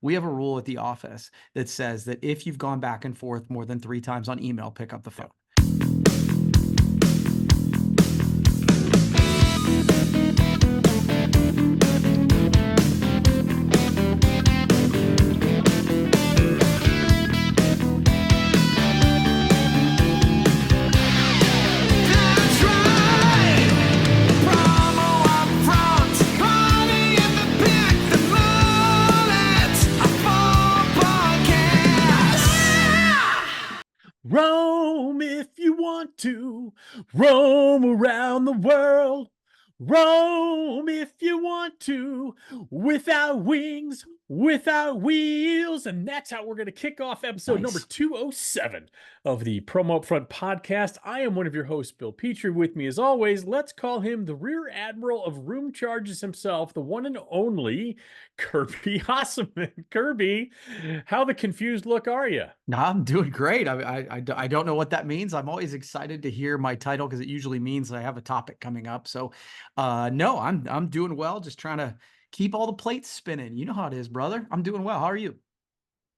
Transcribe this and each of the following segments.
We have a rule at the office that says that if you've gone back and forth more than 3 times on email, pick up the phone. Roam if you want to, roam around the world. Roam if you want to, without wings, without wheels. And that's how we're going to kick off episode number 207 of the Promo Upfront podcast. I am one of your hosts, Bill Petrie. With me as always, let's call him the Rear Admiral of Room Charges himself, the one and only Kirby Hasseman. Kirby, how the confused look are you? No, I'm doing great. I don't know what that means. I'm always excited to hear my title because it usually means I have a topic coming up. So, no, I'm doing well. Just trying to keep all the plates spinning. You know how it is, brother. I'm doing well. How are you?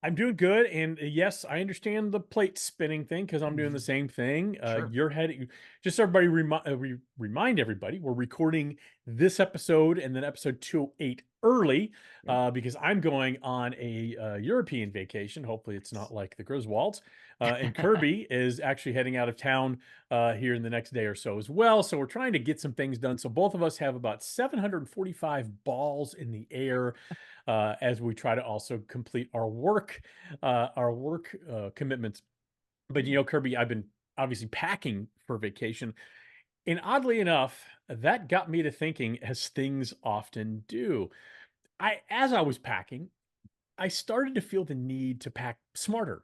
I'm doing good. And yes, I understand the plate spinning thing because I'm doing the same thing. Sure. You're heading, just so everybody remind everybody, we're recording this episode and then episode 208 early because I'm going on a European vacation. Hopefully it's not like the Griswolds. And Kirby is actually heading out of town here in the next day or so as well. So we're trying to get some things done. So both of us have about 745 balls in the air as we try to also complete our work commitments. But, you know, Kirby, I've been obviously packing for vacation. And oddly enough, that got me to thinking, as things often do. As I was packing, I started to feel the need to pack smarter,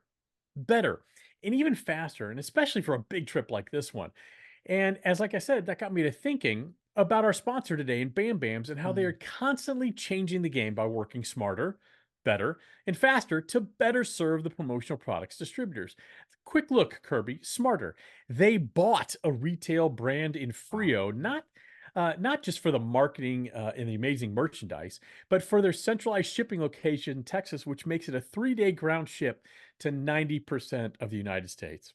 better, and even faster, and especially for a big trip like this one. And like I said, that got me to thinking about our sponsor today in Bam Bams and how they are constantly changing the game by working smarter, better, and faster to better serve the promotional products distributors. Quick look, Kirby, smarter. They bought a retail brand in Frio, not just for the marketing and the amazing merchandise, but for their centralized shipping location in Texas, which makes it a 3-day ground ship to 90% of the United States.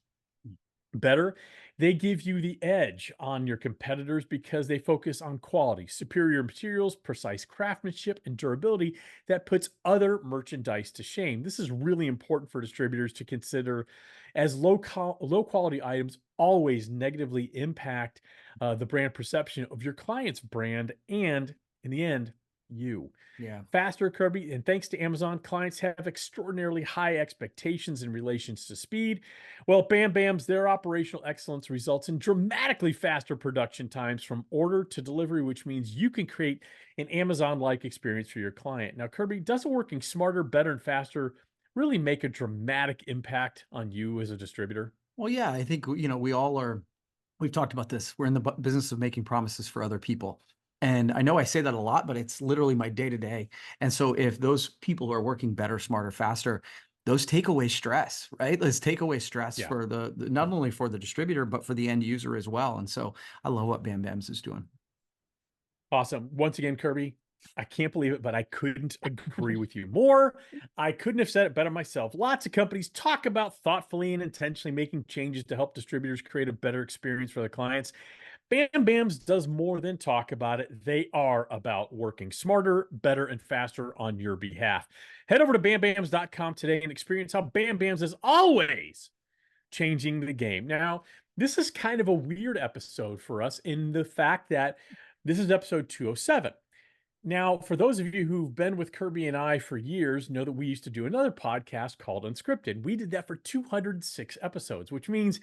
Better, they give you the edge on your competitors because they focus on quality, superior materials, precise craftsmanship, and durability that puts other merchandise to shame. This is really important for distributors to consider, as low quality items always negatively impact the brand perception of your client's brand and, in the end, you. Yeah. Faster, Kirby, and thanks to Amazon, clients have extraordinarily high expectations in relations to speed. Well, Bam Bams, their operational excellence results in dramatically faster production times from order to delivery, which means you can create an Amazon-like experience for your client. Now, Kirby, doesn't working smarter, better, and faster really make a dramatic impact on you as a distributor? Well, yeah, I think, you know, we've talked about this. We're in the business of making promises for other people. And I know I say that a lot, but it's literally my day to day. And so if those people are working better, smarter, faster, those take away stress, right? Let's take away stress for the not only for the distributor, but for the end user as well. And so I love what Bam Bams is doing. Awesome. Once again, Kirby, I can't believe it, but I couldn't agree with you more. I couldn't have said it better myself. Lots of companies talk about thoughtfully and intentionally making changes to help distributors create a better experience for their clients. Bam Bams does more than talk about it. They are about working smarter, better, and faster on your behalf. Head over to bambams.com today and experience how Bam Bams is always changing the game. Now, this is kind of a weird episode for us in the fact that this is episode 207. Now, for those of you who've been with Kirby and I for years, know that we used to do another podcast called Unscripted. We did that for 206 episodes, which means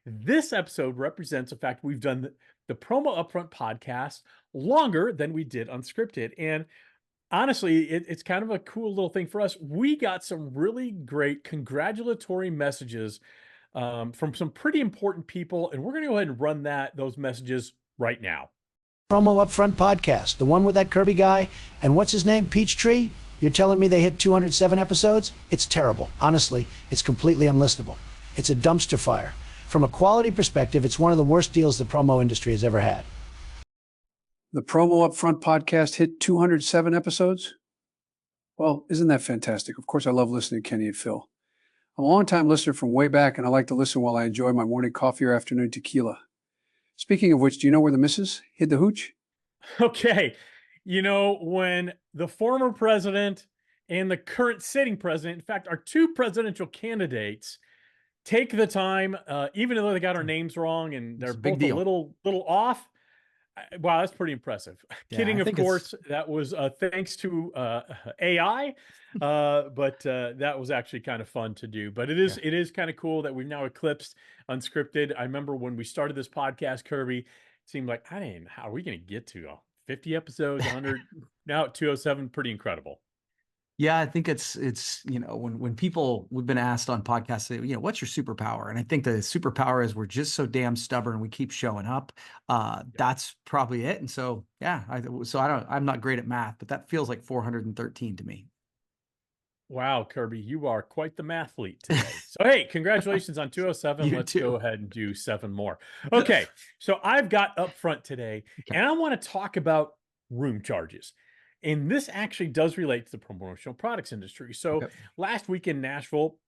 this episode represents the fact we've done the Promo Upfront podcast longer than we did Unscripted. And honestly, it's kind of a cool little thing for us. We got some really great congratulatory messages from some pretty important people, and we're going to go ahead and run those messages right now. Promo Upfront podcast, the one with that Kirby guy, and what's his name, Peachtree? You're telling me they hit 207 episodes? It's terrible. Honestly, it's completely unlistenable. It's a dumpster fire. From a quality perspective, it's one of the worst deals the promo industry has ever had. The Promo Upfront podcast hit 207 episodes? Well, isn't that fantastic? Of course, I love listening to Kenny and Phil. I'm a long-time listener from way back, and I like to listen while I enjoy my morning coffee or afternoon tequila. Speaking of which, do you know where the missus hid the hooch? Okay. When the former president and the current sitting president, in fact, our two presidential candidates, take the time, even though they got our names wrong and they're It's a big both a deal. little off. Wow, that's pretty impressive. Yeah, I Kidding, of think it's course. That was thanks to AI, but that was actually kind of fun to do. But yeah. it is kind of cool that we've now eclipsed unscripted. I remember when we started this podcast, Kirby, it seemed like how are we going to get to 50 episodes, 100, now at 207? Pretty incredible. Yeah, I think it's when people we've been asked on podcasts, say, what's your superpower? And I think the superpower is we're just so damn stubborn. We keep showing up. That's probably it. And so yeah, I'm not great at math, but that feels like 413 to me. Wow, Kirby, you are quite the mathlete today. So, hey, congratulations on 207. You Let's too. go ahead and do 7 more. Okay, so I've got up front today, Okay. and I want to talk about room charges. And this actually does relate to the promotional products industry. So, Okay. last week in Nashville,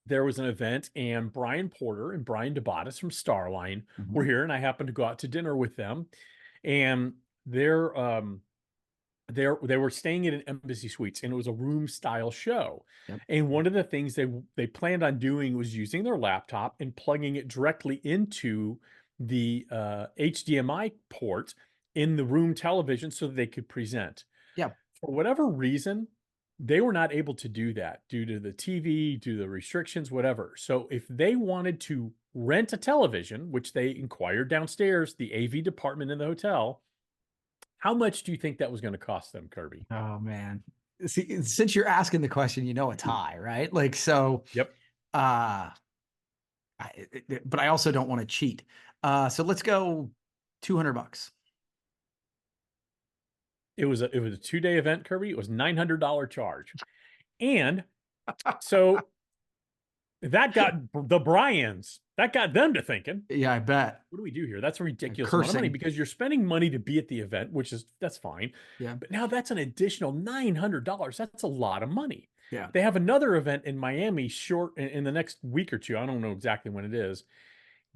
there was an event, and Brian Porter and Brian DeBottis from Starline were Mhm. here, and I happened to go out to dinner with them. And they're they were staying at an Embassy Suites, and it was a room style show. Yep. And one of the things they planned on doing was using their laptop and plugging it directly into the HDMI port in the room television so that they could present. Yeah. For whatever reason, they were not able to do that due to the TV, due to the restrictions, whatever. So if they wanted to rent a television, which they inquired downstairs, the AV department in the hotel, how much do you think that was going to cost them, Kirby? Oh man. See, since you're asking the question, it's high, right? Like, so, Yep. but I also don't want to cheat. So let's go $200. It was a 2-day event, Kirby. It was $900 charge. And so that got the Bryans, that got them to thinking, Yeah, I bet. what do we do here? That's a ridiculous amount of money Cursing. because you're spending money to be at the event, that's fine. Yeah. But now that's an additional $900. That's a lot of money. Yeah. They have another event in Miami in the next week or two. I don't know exactly when it is.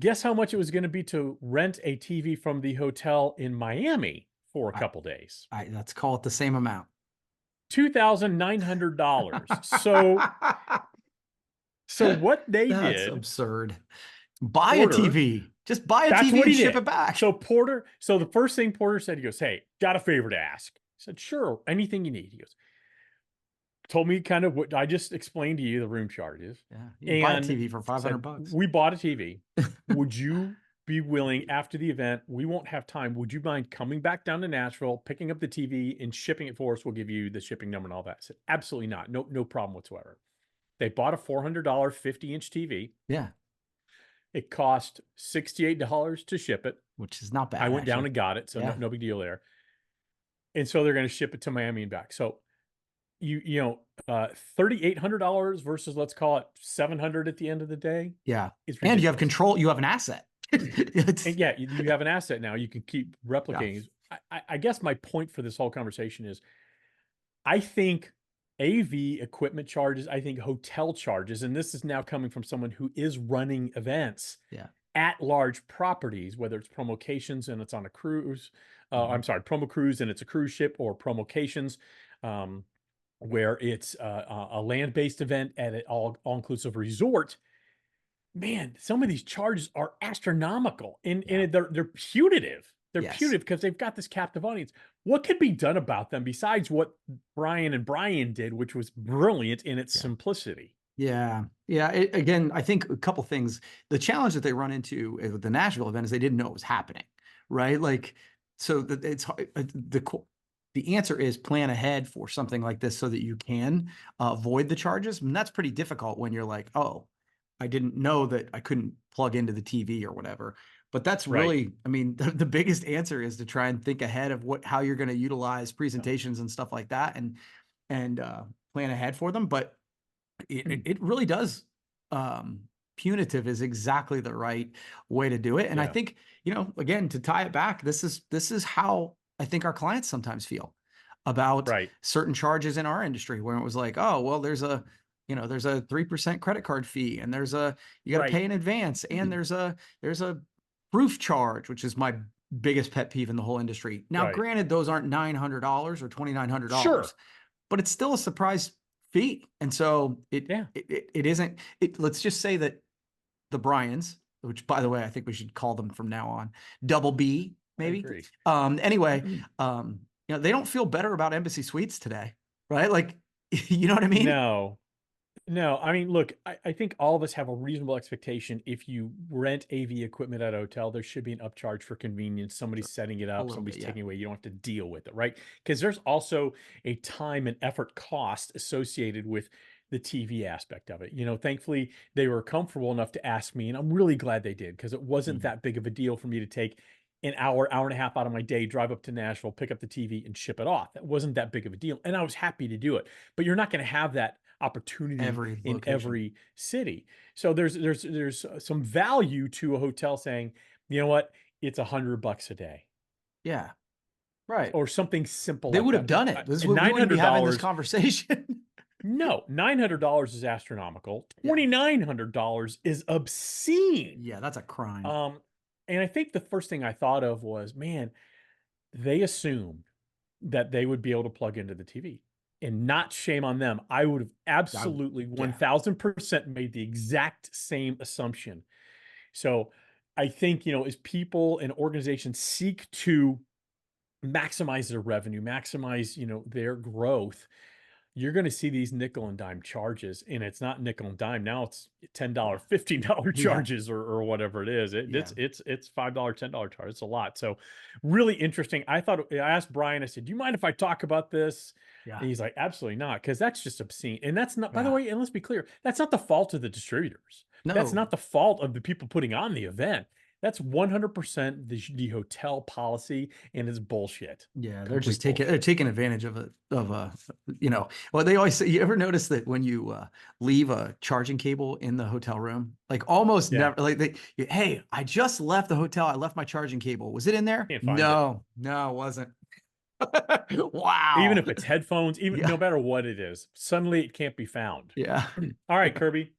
Guess how much it was going to be to rent a TV from the hotel in Miami for a couple days? Let's call it the same amount. $2,900. So what they That's did, absurd. Buy Porter, a TV. Just buy a that's TV what and he ship did. it back. So the first thing Porter said, he goes, "Hey, got a favor to ask." I said, "Sure, anything you need." He goes, told me kind of what I just explained to you, the room charges. Yeah. You can buy a And TV for said, $500. we bought a TV. Would you be willing, after the event, we won't have time, would you mind coming back down to Nashville, picking up the TV and shipping it for us? We'll give you the shipping number and all that. I said, absolutely not. No problem whatsoever. They bought a $400 50-inch TV. Yeah. It cost $68 to ship it. Which is not bad. I went down actually. and got it, so Yeah. no big deal there. And so they're going to ship it to Miami and back. So $3,800 versus, let's call it $700 at the end of the day. Yeah. Is And you have ridiculous. control. You have an asset. And yeah, you have an asset now. You can keep replicating. I guess my point for this whole conversation is, I think AV equipment charges, I think hotel charges, and this is now coming from someone who is running events at large properties, whether it's Promocations and it's on a cruise, I'm sorry, Promo Cruise and it's a cruise ship, or Promocations, where it's a land-based event at an all-inclusive resort. Man, some of these charges are astronomical, and they're punitive. They're punitive because they've got this captive audience. What could be done about them besides what Brian and Brian did, which was brilliant in its simplicity? Yeah. Yeah. Again, I think a couple things. The challenge that they run into with the Nashville event is they didn't know it was happening, right? Like, so the answer is plan ahead for something like this so that you can avoid the charges. And that's pretty difficult when you're like, oh, I didn't know that I couldn't plug into the TV or whatever. But that's really, I mean, the biggest answer is to try and think ahead of how you're going to utilize presentations and stuff like that, and plan ahead for them. But it really does. Punitive is exactly the right way to do it. And I think, again, to tie it back, this is how I think our clients sometimes feel. about Right. certain charges in our industry where it was like, oh, well, there's a 3% credit card fee, and you got to pay Right. in advance, and there's a proof charge, which is my biggest pet peeve in the whole industry. Now, Right. granted, those aren't $900 or $2,900, Sure. but it's still a surprise fee. And so Yeah. it isn't, let's just say that the Bryans, which by the way, I think we should call them from now on, Double B, I maybe. agree. Anyway, they don't feel better about Embassy Suites today, right? Like, you know what I mean? No. No, I mean, look, I think all of us have a reasonable expectation. If you rent AV equipment at a hotel, there should be an upcharge for convenience. Somebody's setting it A up, little somebody's bit, yeah. taking it away. You don't have to deal with it, right? Because there's also a time and effort cost associated with the TV aspect of it. Thankfully, they were comfortable enough to ask me, and I'm really glad they did, because it wasn't that big of a deal for me to take an hour, hour and a half out of my day, drive up to Nashville, pick up the TV, and ship it off. That wasn't that big of a deal, and I was happy to do it. But you're not going to have that opportunity Every in location. every city. So there's some value to a hotel saying, you know what, it's $100 a day. Yeah. Right. Or something simple They like would have that. done it. And We wouldn't be having this $900, conversation. no, $900 is astronomical. $2,900 is obscene. Yeah, that's a crime. And I think the first thing I thought of was, man, they assumed that they would be able to plug into the TV. And not shame on them. I would have absolutely 1000% made the exact same assumption. So I think, as people and organizations seek to maximize their revenue, maximize, their growth, you're going to see these nickel and dime charges, and it's not nickel and dime. Now it's $10, $15 charges or whatever it is. It's $5, $10 charge. It's a lot. So really interesting. I asked Brian, I said, do you mind if I talk about this? Yeah. And he's like, absolutely not. Cause that's just obscene. And that's not, by the Yeah. way, and let's be clear, that's not the fault of the distributors. That's No. not the fault of the people putting on the event. That's 100% the hotel policy, and it's bullshit. Yeah, Complete they're taking advantage of well, they always say, you ever notice that when you leave a charging cable in the hotel room, like almost Yeah. never, like hey, I just left the hotel. I left my charging cable. Was it in there? Can't find it. No, it wasn't. Wow. Even if it's headphones, Yeah. no matter what it is, suddenly it can't be found. Yeah. All right, Kirby.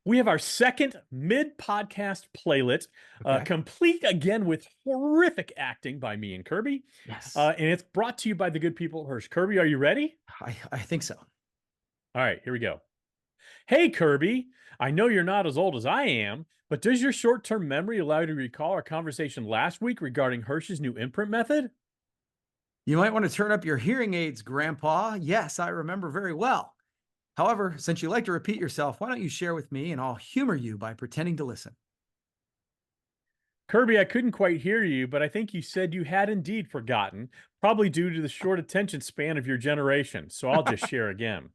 We have our second mid-podcast playlet, Okay. complete again with horrific acting by me and Kirby. Yes. And it's brought to you by the good people at Hirsch. Kirby, are you ready? I think so. All right, here we go. Hey, Kirby, I know you're not as old as I am, but does your short-term memory allow you to recall our conversation last week regarding Hirsch's new imprint method? You might want to turn up your hearing aids, Grandpa. Yes, I remember very well. However, since you like to repeat yourself, why don't you share with me and I'll humor you by pretending to listen. Kirby, I couldn't quite hear you, but I think you said you had indeed forgotten, probably due to the short attention span of your generation. So I'll just share again.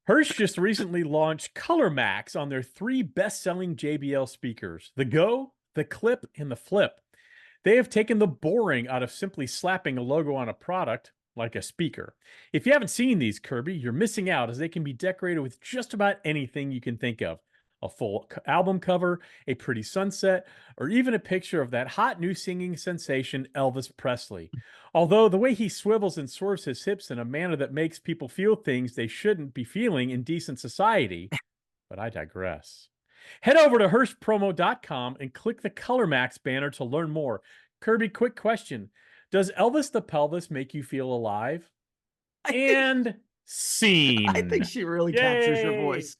Hirsch just recently launched Color Max on their 3 best-selling JBL speakers, the Go, the Clip, and the Flip. They have taken the boring out of simply slapping a logo on a product, like a speaker. If you haven't seen these, Kirby, you're missing out, as they can be decorated with just about anything you can think of. A full album cover, a pretty sunset, or even a picture of that hot new singing sensation, Elvis Presley. Although the way he swivels and swerves his hips in a manner that makes people feel things they shouldn't be feeling in decent society. But I digress. Head over to HirschPromo.com and click the Color Max banner to learn more. Kirby, quick question. Does Elvis the Pelvis make you feel alive? And scene. I think she really captures your voice.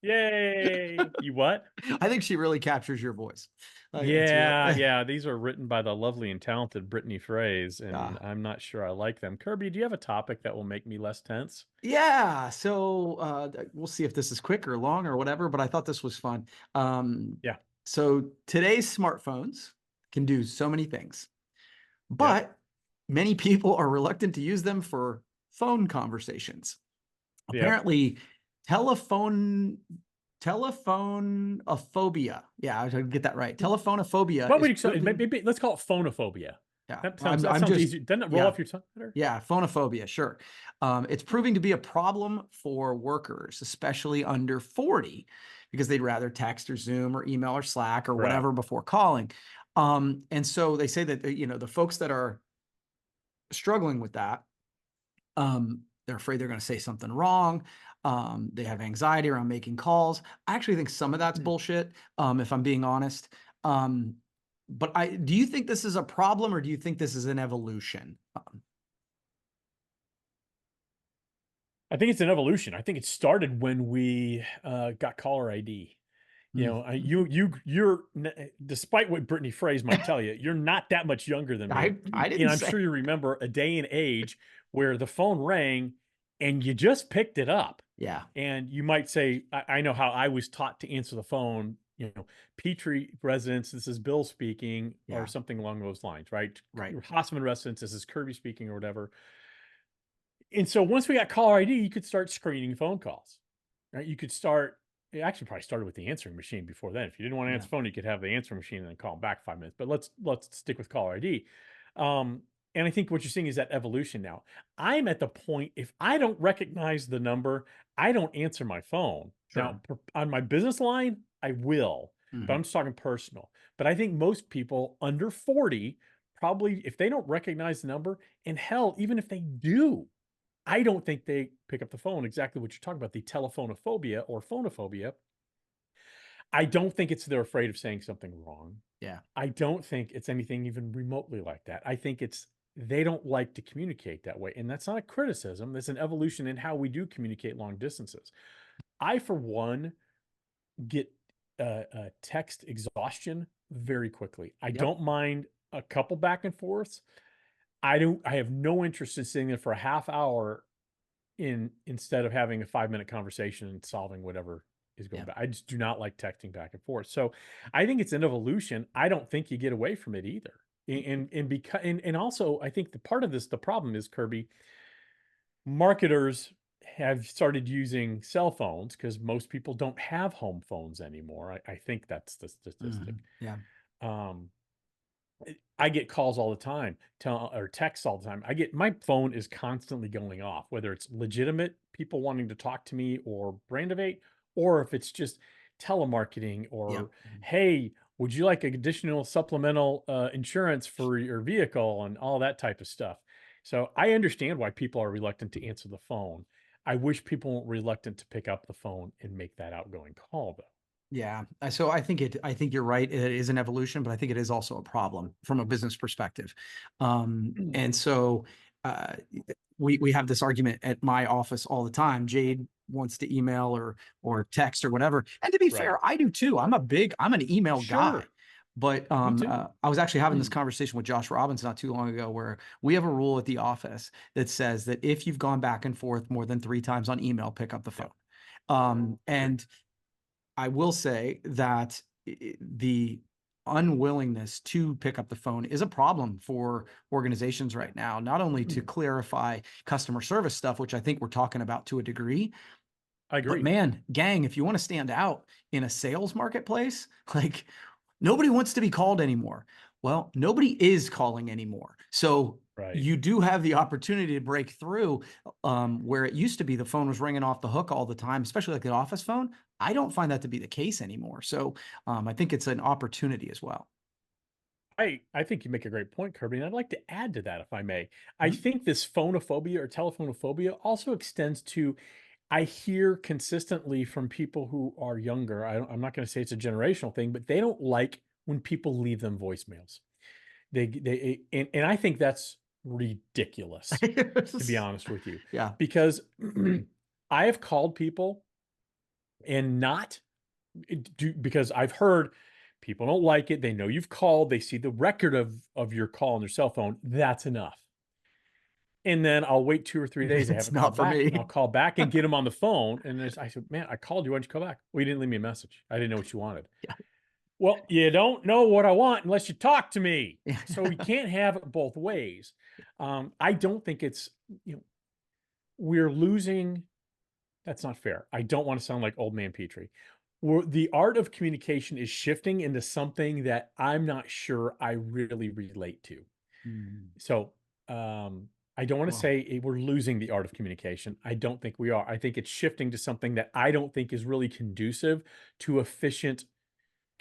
Yay. You what? I think she really captures your voice. Yeah. These are written by the lovely and talented Brittany Fraze, and I'm not sure I like them. Kirby, do you have a topic that will make me less tense? Yeah. So we'll see if this is quick or long or whatever, but I thought this was fun. Yeah. So today's smartphones can do so many things, but many people are reluctant to use them for phone conversations. Apparently, telephonophobia. Yeah, I get that right. Telephonophobia. Well, maybe let's call it phonophobia. Yeah, that sounds easy. Doesn't it roll off your tongue better? Yeah, phonophobia, sure. It's proving to be a problem for workers, especially under 40, because they'd rather text or Zoom or email or Slack or whatever before calling. And so they say that, the folks that are struggling with that. They're afraid they're going to say something wrong. They have anxiety around making calls. I actually think some of that's bullshit, if I'm being honest. But do you think this is a problem, or do you think this is an evolution? I think it's an evolution. I think it started when we got caller ID. You know, you're despite what Brittany Phrase might tell you, you're not that much younger than me. I didn't And I'm say. sure you remember a day and age where the phone rang and you just picked it up. Yeah. And you might say, I know how I was taught to answer the phone, you know, Petrie residence, this is Bill speaking, or Yeah. something along those lines, right? Right. Hossman residence, this is Kirby speaking, or whatever. And so once we got caller ID, you could start screening phone calls, right? You could start, it actually probably started with the answering machine before then. If you didn't want to answer the phone, you could have the answering machine and then call them back 5 minutes. But let's stick with caller ID. And I think what you're seeing is that evolution now. I'm at the point, if I don't recognize the number, I don't answer my phone. Sure. Now, on my business line, I will, but I'm just talking personal. But I think most people under 40, probably, if they don't recognize the number, and hell, even if they do, I don't think they pick up the phone. Exactly what you're talking about, the telephonophobia or phonophobia. I don't think it's they're afraid of saying something wrong. Yeah. I don't think it's anything even remotely like that. I think it's they don't like to communicate that way. And that's not a criticism. That's an evolution in how we do communicate long distances. I, for one, get text exhaustion very quickly. I don't mind a couple back and forths. I have no interest in sitting there for a half hour instead of having a 5-minute conversation and solving whatever is going back. I just do not like texting back and forth. So I think it's an evolution. I don't think you get away from it either. And also I think the part of this, the problem is, Kirby, marketers have started using cell phones because most people don't have home phones anymore. I think that's the statistic. Yeah. I get calls all the time, or texts all the time. My phone is constantly going off, whether it's legitimate people wanting to talk to me or Brandivate, or if it's just telemarketing or, hey, would you like additional supplemental insurance for your vehicle and all that type of stuff. So I understand why people are reluctant to answer the phone. I wish people weren't reluctant to pick up the phone and make that outgoing call, though. Yeah. So I think you're right. It is an evolution, but I think it is also a problem from a business perspective. And so we have this argument at my office all the time. Jade wants to email or text or whatever. And to be fair, I do too. I'm an email guy. But I was actually having this conversation with Josh Robbins not too long ago, where we have a rule at the office that says that if you've gone back and forth more than 3 times on email, pick up the phone. And I will say that the unwillingness to pick up the phone is a problem for organizations right now, not only to clarify customer service stuff, which I think we're talking about to a degree. I agree. But man, gang, if you want to stand out in a sales marketplace, like, nobody wants to be called anymore. Well, nobody is calling anymore. So you do have the opportunity to break through where it used to be the phone was ringing off the hook all the time, especially like the office phone. I don't find that to be the case anymore. So I think it's an opportunity as well. I think you make a great point, Kirby, and I'd like to add to that, if I may. I think this phonophobia or telephonophobia also extends to, I hear consistently from people who are younger, I'm not going to say it's a generational thing, but they don't like when people leave them voicemails. And I think that's ridiculous, to be honest with you. Yeah. Because I have called people and because I've heard people don't like it. They know you've called. They see the record of your call on their cell phone. That's enough. And then I'll wait 2 or 3 days. I haven't called back. And I'll call back and get them on the phone. And I said, man, I called you. Why didn't you call back? Well, you didn't leave me a message. I didn't know what you wanted. Well, you don't know what I want unless you talk to me. So we can't have it both ways. I don't think it's, we're losing. That's not fair. I don't want to sound like old man Petrie. The art of communication is shifting into something that I'm not sure I really relate to. So I don't want to say we're losing the art of communication. I don't think we are. I think it's shifting to something that I don't think is really conducive to efficient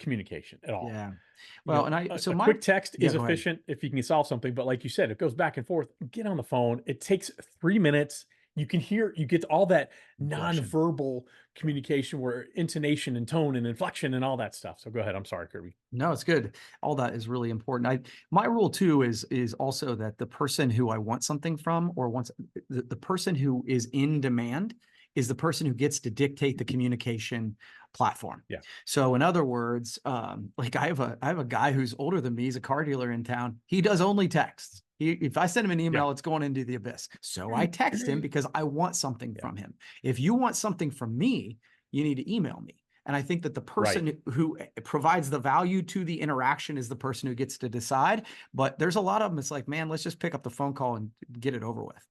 communication at all. Yeah. You Well, know, and a quick text yeah, is go ahead. efficient if you can solve something, but like you said, it goes back and forth. Get on the phone. It takes 3 minutes. You get all that Inflection. nonverbal communication where intonation and tone and inflection and all that stuff. So go ahead. I'm sorry, Kirby. No, it's good. All that is really important. My rule too is also that the person who I want something from, or wants the person who is in demand, is the person who gets to dictate the communication platform. Yeah. So in other words, like I have a guy who's older than me. He's a car dealer in town. He does only texts. If I send him an Yeah. email, it's going into the abyss. So I text him because I want something Yeah. from him. If you want something from me, you need to email me. And I think that the Right. person who provides the value to the interaction is the person who gets to decide. But there's a lot of them. It's like, man, let's just pick up the phone call and get it over with.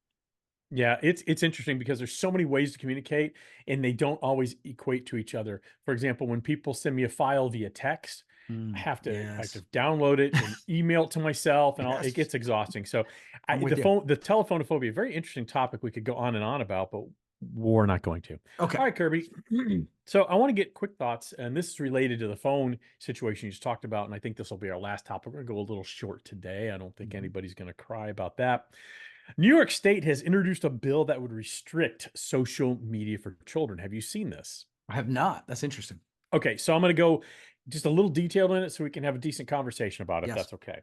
Yeah, it's interesting because there's so many ways to communicate and they don't always equate to each other. For example, when people send me a file via text, I have to Yes. download it and email it to myself and all. It Yes. gets exhausting. So I'm with you. the telephonophobia, very interesting topic we could go on and on about, but we're not going to. Okay. All right, Kirby. So I want to get quick thoughts, and this is related to the phone situation you just talked about, and I think this will be our last topic. We're going to go a little short today. I don't think anybody's going to cry about that. New York State has introduced a bill that would restrict social media for children. Have you seen this? I have not. That's interesting. Okay, so I'm going to go just a little detailed in it so we can have a decent conversation about it, if Yes. that's okay.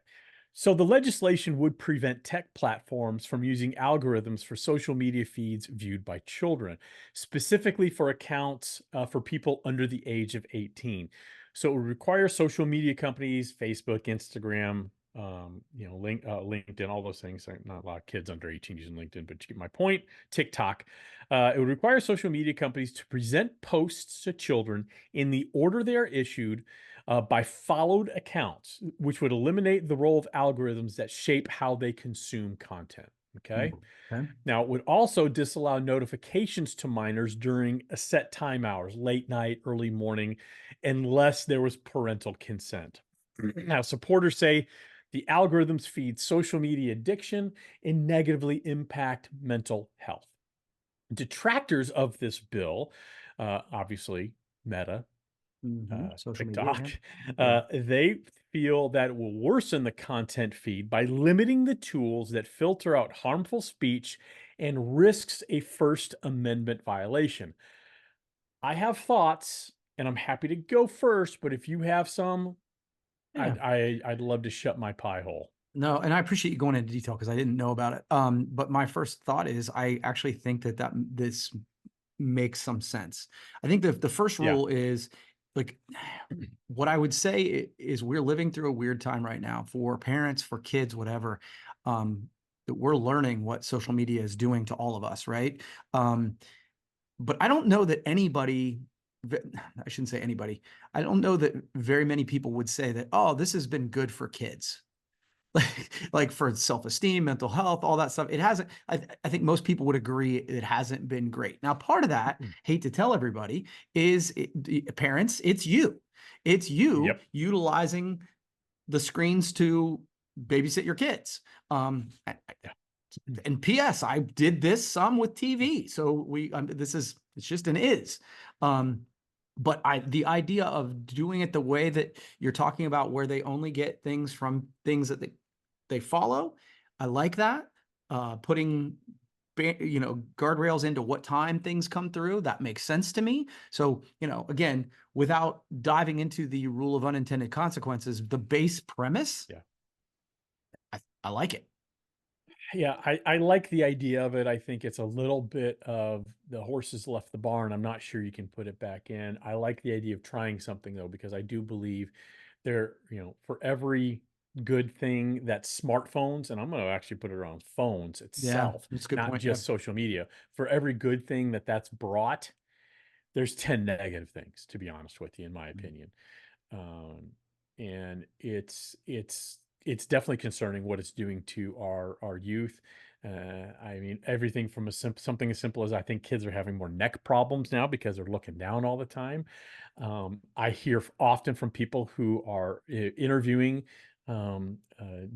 So the legislation would prevent tech platforms from using algorithms for social media feeds viewed by children, specifically for accounts for people under the age of 18. So it would require social media companies, Facebook, Instagram, LinkedIn, all those things. Not a lot of kids under 18 using LinkedIn, but you get my point. TikTok. It would require social media companies to present posts to children in the order they are issued by followed accounts, which would eliminate the role of algorithms that shape how they consume content. Okay. Okay. Now, it would also disallow notifications to minors during a set time hours, late night, early morning, unless there was parental consent. Now, supporters say the algorithms feed social media addiction and negatively impact mental health. Detractors of this bill, obviously, Meta, Social media. TikTok, Yeah. they feel that it will worsen the content feed by limiting the tools that filter out harmful speech and risks a First Amendment violation. I have thoughts, and I'm happy to go first, but if you have some, Yeah. I'd love to shut my pie hole. No, and I appreciate you going into detail because I didn't know about it. But my first thought is I actually think that this makes some sense. I think the first Yeah. rule is like what I would say is we're living through a weird time right now for parents, for kids, whatever. That we're learning what social media is doing to all of us, right? But I don't know that anybody, I shouldn't say anybody, I don't know that very many people would say that, oh, this has been good for kids. Like for self-esteem, mental health, all that stuff. It hasn't, I think most people would agree it hasn't been great. Now, part of that, hate to tell everybody, is parents, it's you. It's you Yep. utilizing the screens to babysit your kids. And P.S. I did this some with TV. So it's just an is. But the idea of doing it the way that you're talking about, where they only get things from things that they follow, I like that. Putting guardrails into what time things come through, that makes sense to me. So, again, without diving into the rule of unintended consequences, the base premise, Yeah. I like it. Yeah, I like the idea of it. I think it's a little bit of the horses left the barn. I'm not sure you can put it back in. I like the idea of trying something though, because I do believe for every good thing that smartphones, and I'm going to actually put it on phones Yeah, itself, that's a good not point. just social media. For every good thing that's brought, there's 10 negative things, to be honest with you, in my opinion. And it's definitely concerning what it's doing to our youth. I mean, everything from something as simple as I think kids are having more neck problems now because they're looking down all the time. I hear often from people who are interviewing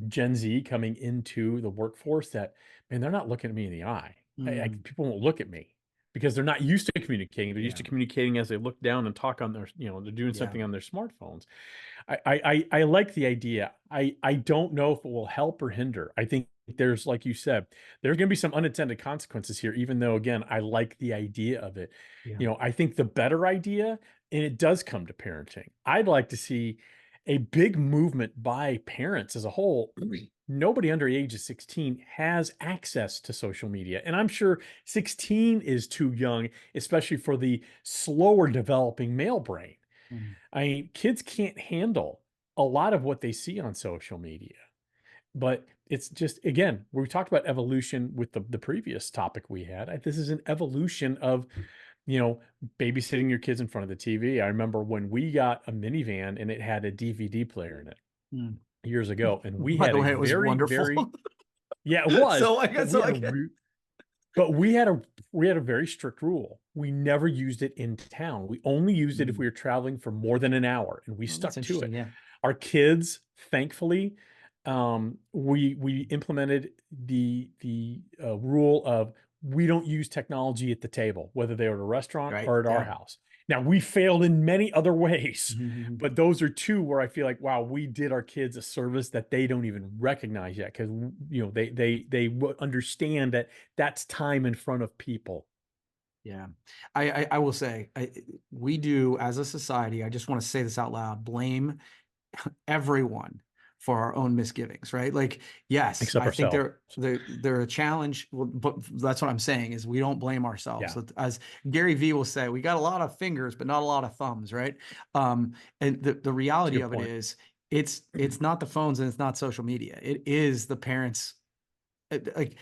Gen Z coming into the workforce that, man, they're not looking at me in the eye. Mm. People won't look at me. because they're not used to communicating. They're used Yeah. to communicating as they look down and talk on their, they're doing Yeah. something on their smartphones. I like the idea. I don't know if it will help or hinder. I think there's, like you said, there's going to be some unintended consequences here, even though, again, I like the idea of it. Yeah. I think the better idea, and it does come to parenting, I'd like to see a big movement by parents as a whole. Nobody under the age of 16 has access to social media. And I'm sure 16 is too young, especially for the slower developing male brain. Mm. I mean, kids can't handle a lot of what they see on social media. But it's just, again, we talked about evolution with the previous topic we had. This is an evolution of, babysitting your kids in front of the TV. I remember when we got a minivan and it had a DVD player in it Mm. years ago, and we By had the a way, it was very, wonderful. very, yeah, it was. So I But guess we so had I a get. but we had a very strict rule. We never used it in town. We only used it if we were traveling for more than an hour, and we Well, that's stuck to interesting. it. Yeah. Our kids, thankfully, we implemented the rule of we don't use technology at the table, whether they were at a restaurant Right. or at our Yeah. house. Now, we failed in many other ways, Mhm. but those are two where I feel like, wow, we did our kids a service that they don't even recognize yet, because they understand that that's time in front of people. Yeah. I will say, we do as a society, I just want to say this out loud, blame everyone for our own misgivings, right? Like, yes, Except I think ourselves. they're a challenge, but that's what I'm saying is we don't blame ourselves. Yeah. As Gary Vee will say, we got a lot of fingers, but not a lot of thumbs, right? And the reality good of it point. is it's not the phones and it's not social media. It is the parents. Like,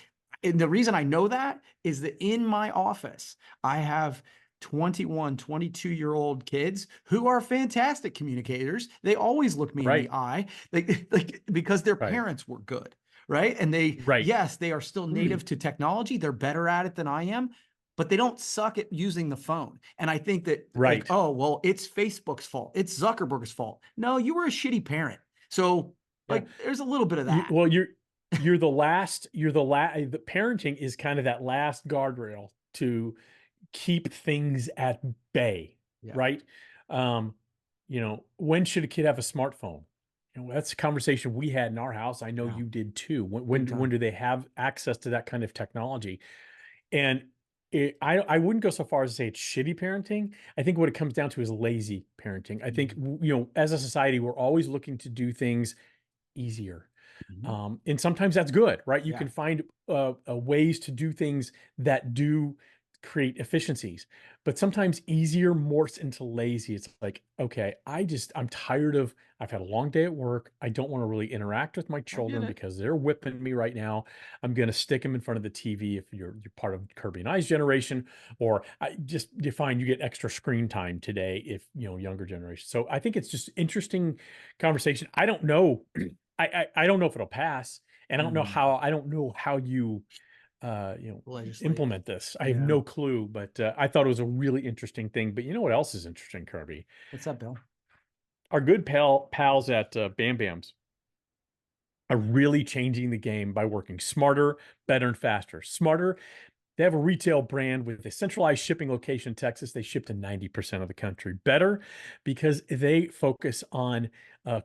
and the reason I know that is that in my office, I have 21, 22-year-old kids who are fantastic communicators. They always look me in the Right. eye, like because their Right. parents were good, right? And Right. yes, they are still native to technology. They're better at it than I am, but they don't suck at using the phone. And I think that, like, Right. oh, well, it's Facebook's fault. It's Zuckerberg's fault. No, you were a shitty parent. So, Yeah. like, there's a little bit of that. Well, the parenting is kind of that last guardrail to keep things at bay, Yeah. right? When should a kid have a smartphone? That's a conversation we had in our house. I know Yeah. you did too. Big When time. do they have access to that kind of technology? And I wouldn't go so far as to say it's shitty parenting. I think what it comes down to is lazy parenting. I think, as a society, we're always looking to do things easier. Mhm. And sometimes that's good, right? You Yeah. can find ways to do things that do create efficiencies, but sometimes easier morphs into lazy. It's like, okay, I'm tired of, I've had a long day at work. I don't want to really interact with my I get children it. because they're whipping me right now. I'm going to stick them in front of the TV if you're part of Kirby and I's generation, or you find you get extra screen time today if, younger generation. So I think it's just interesting conversation. I don't know. I don't know if it'll pass, and I don't know how you Legislate. implement this. I have Yeah. no clue, but I thought it was a really interesting thing. But you know what else is interesting, Kirby? What's that, Bill? Our good pals at Bam Bams are really changing the game by working smarter, better, and faster. Smarter. They have a retail brand with a centralized shipping location in Texas. They ship to 90% of the country. Better because they focus on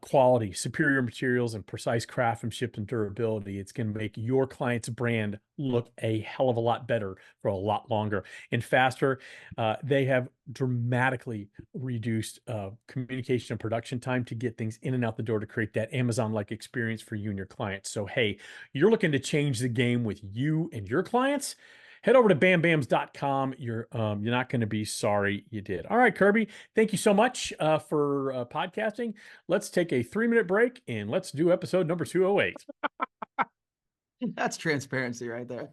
quality, superior materials, and precise craftsmanship and durability. It's going to make your client's brand look a hell of a lot better for a lot longer. And faster, they have dramatically reduced communication and production time to get things in and out the door to create that Amazon-like experience for you and your clients. So, hey, you're looking to change the game with you and your clients? Head over to bambams.com. You're not going to be sorry you did. All right, Kirby, thank you so much for podcasting. Let's take a 3-minute break and let's do episode number 208. That's transparency right there.